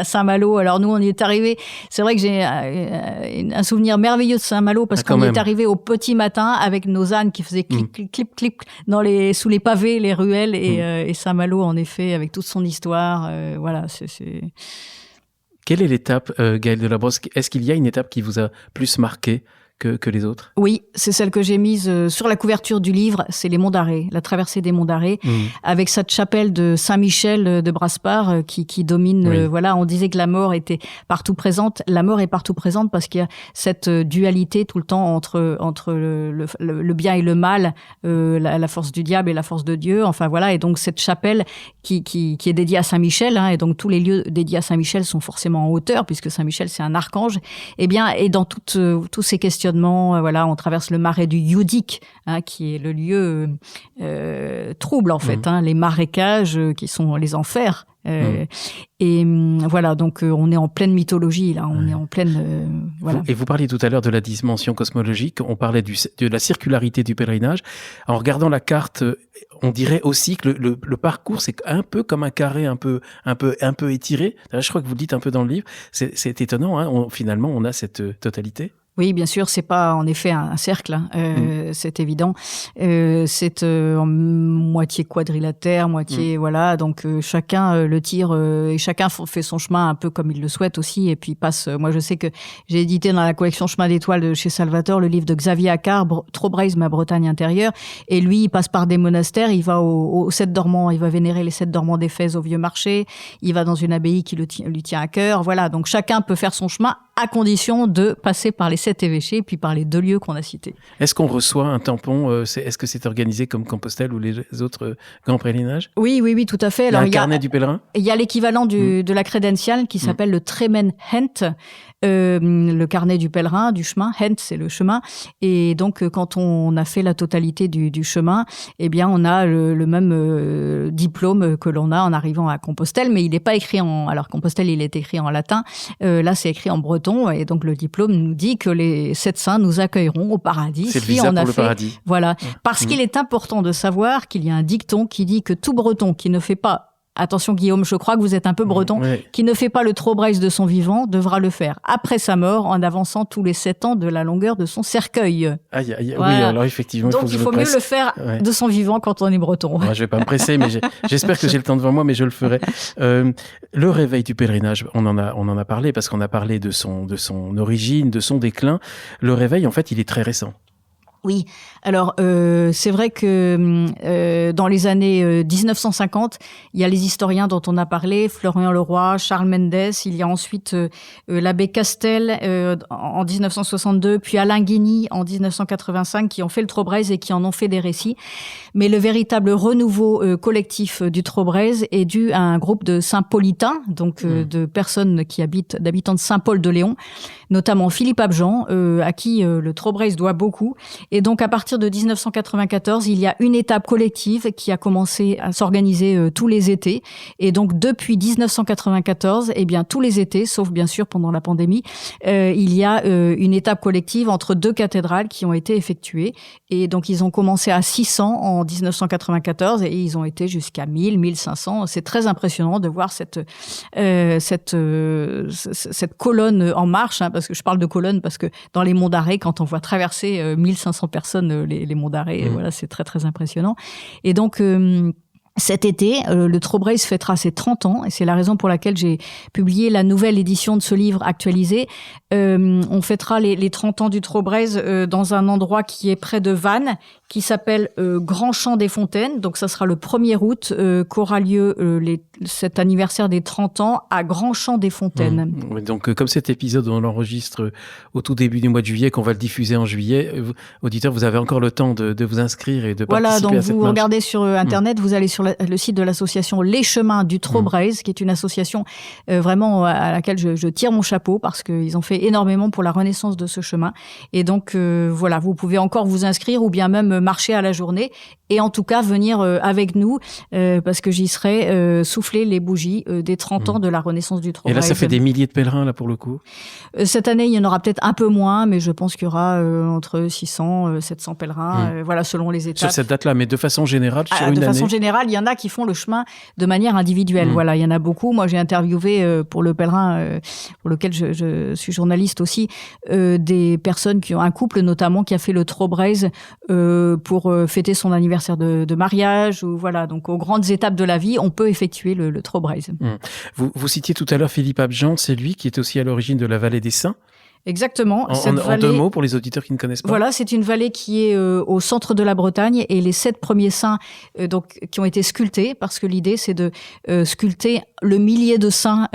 Saint-Malo. Alors nous on y est arrivé. C'est vrai que j'ai un souvenir merveilleux de Saint-Malo, parce qu'on y est arrivé au petit matin avec nos ânes qui faisaient clic clic clic clic sous les pavés, les ruelles, et Saint-Malo, en effet, avec toute son histoire. Voilà, c'est... Quelle est l'étape, Gaëlle Delabrosse ? Est-ce qu'il y a une étape qui vous a plus marqué que les autres ? Oui, c'est celle que j'ai mise sur la couverture du livre, c'est les Monts d'Arrée, la traversée des Monts d'Arrée, avec cette chapelle de Saint-Michel de Brasparts qui domine. Voilà, on disait que la mort était partout présente. La mort est partout présente parce qu'il y a cette dualité tout le temps entre le bien et le mal, la force du diable et la force de Dieu. Enfin voilà, et donc cette chapelle qui est dédiée à Saint-Michel, et donc tous les lieux dédiés à Saint-Michel sont forcément en hauteur, puisque Saint-Michel c'est un archange. Et dans tous ces questions, on traverse le marais du Youdik, qui est le lieu trouble en fait, les marécages qui sont les enfers. Et voilà, donc on est en pleine mythologie là, on est en pleine voilà. Et vous parliez tout à l'heure de la dimension cosmologique, on parlait de la circularité du pèlerinage. En regardant la carte, on dirait aussi que le parcours c'est un peu comme un carré un peu étiré. Je crois que vous le dites un peu dans le livre. C'est étonnant, finalement on a cette totalité. Oui, bien sûr, c'est pas en effet un cercle, c'est évident. C'est en moitié quadrilatère, moitié voilà. Donc chacun le tire et chacun fait son chemin un peu comme il le souhaite aussi. Et puis passe. Moi, je sais que j'ai édité dans la collection Chemin d'étoiles de chez Salvator le livre de Xavier Accard, Trobraise, ma Bretagne intérieure. Et lui, il passe par des monastères. Il va aux Sept Dormants. Il va vénérer les Sept Dormants d'Éphèse au Vieux Marché. Il va dans une abbaye qui lui tient à cœur. Voilà. Donc chacun peut faire son chemin à condition de passer par les 7 évêchés et puis par les 2 lieux qu'on a cités. Est-ce qu'on reçoit un tampon est-ce que c'est organisé comme Compostelle ou les autres grands pèlerinages? Oui, tout à fait. Alors, il y a un carnet du pèlerin? Il y a l'équivalent de la crédentiale qui s'appelle le Tremen Hent, le carnet du pèlerin, du chemin. Hent, c'est le chemin. Et donc, quand on a fait la totalité du chemin, eh bien, on a le même diplôme que l'on a en arrivant à Compostelle, mais il n'est pas écrit alors Compostelle, il est écrit en latin. Là, c'est écrit en breton. Et donc, le diplôme nous dit que les 7 saints nous accueilleront au paradis. C'est le visa pour le paradis. Voilà. Parce qu'il est important de savoir qu'il y a un dicton qui dit que tout breton qui ne fait pas, attention Guillaume, je crois que vous êtes un peu breton, qui ne fait pas le Trobrez de son vivant devra le faire après sa mort en avançant tous les 7 ans de la longueur de son cercueil. Voilà. Oui, alors effectivement, donc il faut mieux le faire de son vivant quand on est breton. Moi, je vais pas me presser, mais j'espère que j'ai le temps devant moi, mais je le ferai. Le réveil du pèlerinage, on en a parlé parce qu'on a parlé de son origine, de son déclin. Le réveil, en fait, il est très récent. Oui, alors c'est vrai que dans les années 1950, il y a les historiens dont on a parlé, Florian Leroy, Charles Mendes, il y a ensuite l'abbé Castel en 1962, puis Alain Guigny en 1985 qui ont fait le Trobrez et qui en ont fait des récits. Mais le véritable renouveau collectif du Trobrez est dû à un groupe de Saint-Paulitains, donc de personnes d'habitants de Saint-Paul-de-Léon, notamment Philippe Abjean, à qui le Trobrez doit beaucoup. Et donc, à partir de 1994, il y a une étape collective qui a commencé à s'organiser tous les étés. Et donc, depuis 1994, eh bien, tous les étés, sauf bien sûr pendant la pandémie, il y a une étape collective entre 2 cathédrales qui ont été effectuées. Et donc, ils ont commencé à 600 en 1994 et ils ont été jusqu'à 1000, 1500. C'est très impressionnant de voir cette colonne en marche, hein, parce que je parle de colonne parce que dans les monts d'Arrée, quand on voit traverser 1500 personnes les monts d'Arrée, voilà, c'est très très impressionnant. Et donc cet été, le Trobrez fêtera ses 30 ans et c'est la raison pour laquelle j'ai publié la nouvelle édition de ce livre actualisé. On fêtera les 30 ans du Trobrez dans un endroit qui est près de Vannes, qui s'appelle Grand Champ des Fontaines. Donc ça sera le 1er août qu'aura lieu cet anniversaire des 30 ans à Grand Champ des Fontaines. Donc comme cet épisode, on l'enregistre au tout début du mois de juillet, qu'on va le diffuser en juillet, auditeurs, vous avez encore le temps de vous inscrire et de participer à cette marche. Voilà, donc vous regardez sur Internet, vous allez sur le site de l'association Les Chemins du Trobrez, qui est une association vraiment à laquelle je tire mon chapeau parce qu'ils ont fait énormément pour la renaissance de ce chemin. Et donc voilà, vous pouvez encore vous inscrire ou bien même marcher à la journée et en tout cas venir avec nous parce que j'y serai souffler les bougies des 30 ans de la renaissance du Trobrez. Et là, ça fait des milliers de pèlerins là pour le coup. Cette année, il y en aura peut-être un peu moins, mais je pense qu'il y aura entre 600, 700 pèlerins, voilà, selon les étapes. Sur cette date-là, mais de façon générale, sur une année. De façon générale, il y en a qui font le chemin de manière individuelle. Voilà, il y en a beaucoup. Moi, j'ai interviewé pour le pèlerin pour lequel je suis journaliste aussi, des personnes qui ont un couple notamment qui a fait le Trobrez pour fêter son anniversaire de mariage ou voilà. Donc aux grandes étapes de la vie, on peut effectuer le Trobrez. Vous citiez tout à l'heure Philippe Abjean, c'est lui qui est aussi à l'origine de la vallée des Saints. Exactement. En 2 mots pour les auditeurs qui ne connaissent pas. Voilà, c'est une vallée qui est au centre de la Bretagne et les 7 premiers saints donc qui ont été sculptés parce que l'idée c'est de sculpter le millier de saints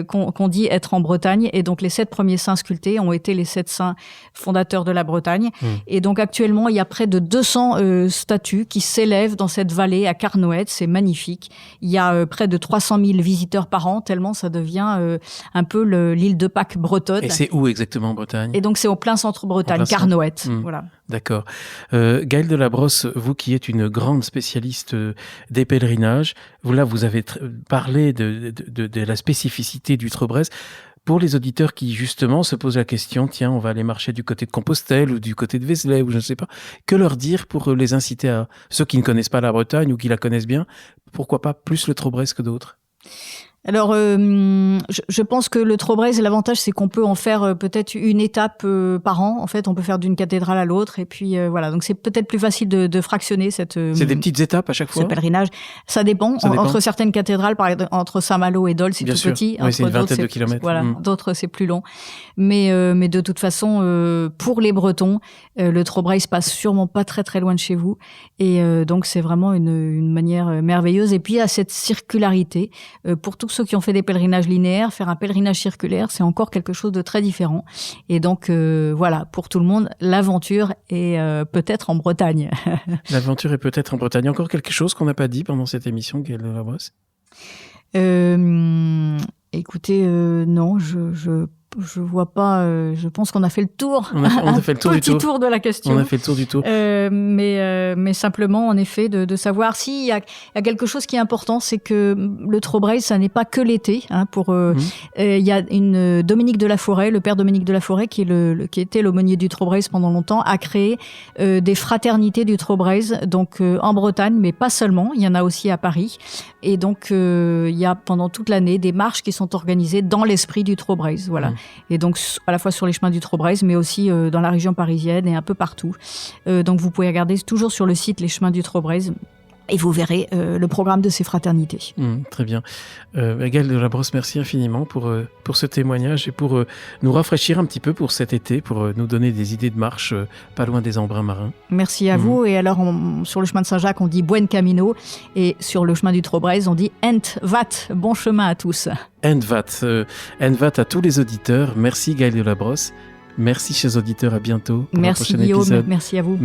qu'on dit être en Bretagne et donc les 7 premiers saints sculptés ont été les 7 saints fondateurs de la Bretagne et donc actuellement il y a près de 200 statues qui s'élèvent dans cette vallée à Carnoët, c'est magnifique. Il y a près de 300 000 visiteurs par an tellement ça devient un peu l'île de Pâques bretonne. Et c'est où exactement en Bretagne? Et donc c'est au plein centre Bretagne, Carnoët. Voilà. D'accord. Gaëlle de la Brosse, vous qui êtes une grande spécialiste des pèlerinages, vous avez parlé de la spécificité du Trobrez. Pour les auditeurs qui justement se posent la question, tiens, on va aller marcher du côté de Compostelle ou du côté de Vézelay ou je ne sais pas, que leur dire pour les inciter à ceux qui ne connaissent pas la Bretagne ou qui la connaissent bien, pourquoi pas plus le Trobrez que d'autres? Alors, je pense que le Trobrez, l'avantage, c'est qu'on peut en faire peut-être une étape par an. En fait, on peut faire d'une cathédrale à l'autre. Et puis, voilà. Donc, c'est peut-être plus facile de fractionner cette... c'est des petites étapes à chaque fois? Ce pèlerinage. Ça dépend. Entre certaines cathédrales, par exemple, entre Saint-Malo et Dole, c'est tout petit. Oui, c'est une vingtaine de kilomètres. Voilà. D'autres, c'est plus long. Mais de toute façon, pour les Bretons, le Trobrez passe sûrement pas très, très loin de chez vous. Et donc, c'est vraiment une manière merveilleuse. Et puis, il y a cette circularité pour tous pour ceux qui ont fait des pèlerinages linéaires, faire un pèlerinage circulaire, c'est encore quelque chose de très différent. Et donc, voilà, pour tout le monde, l'aventure est peut-être en Bretagne. L'aventure est peut-être en Bretagne. Encore quelque chose qu'on n'a pas dit pendant cette émission, Gaëlle Delabrosse ? Écoutez, non, je vois pas. Je pense qu'on a fait le tour. On a fait le tour petit tour de la question. On a fait le tour du tour. Mais simplement, en effet, de savoir s'il y a quelque chose qui est important, c'est que le Trobriez, ça n'est pas que l'été. Hein, il y a Dominique de la Forêt, le père Dominique de la Forêt, qui était l'aumônier du Trobriez pendant longtemps, a créé des fraternités du Trobriez, donc en Bretagne, mais pas seulement. Il y en a aussi à Paris. Et donc, il y a pendant toute l'année des marches qui sont organisées dans l'esprit du Trobriez. Voilà. Et donc, à la fois sur les chemins du Trobriez, mais aussi dans la région parisienne et un peu partout. Donc, vous pouvez regarder toujours sur le site les chemins du Trobriez et vous verrez le programme de ces fraternités. Très bien. Gaëlle Delabrosse, merci infiniment pour ce témoignage et pour nous rafraîchir un petit peu pour cet été, pour nous donner des idées de marche pas loin des embruns marins. Merci à vous. Et alors, sur le chemin de Saint-Jacques, on dit Buen Camino. Et sur le chemin du Trobriez, on dit Ent Vat. Bon chemin à tous. Ent Vat à tous les auditeurs. Merci Gaëlle Delabrosse. Merci chers auditeurs, à bientôt pour un prochain Guillaume, épisode. Merci à vous.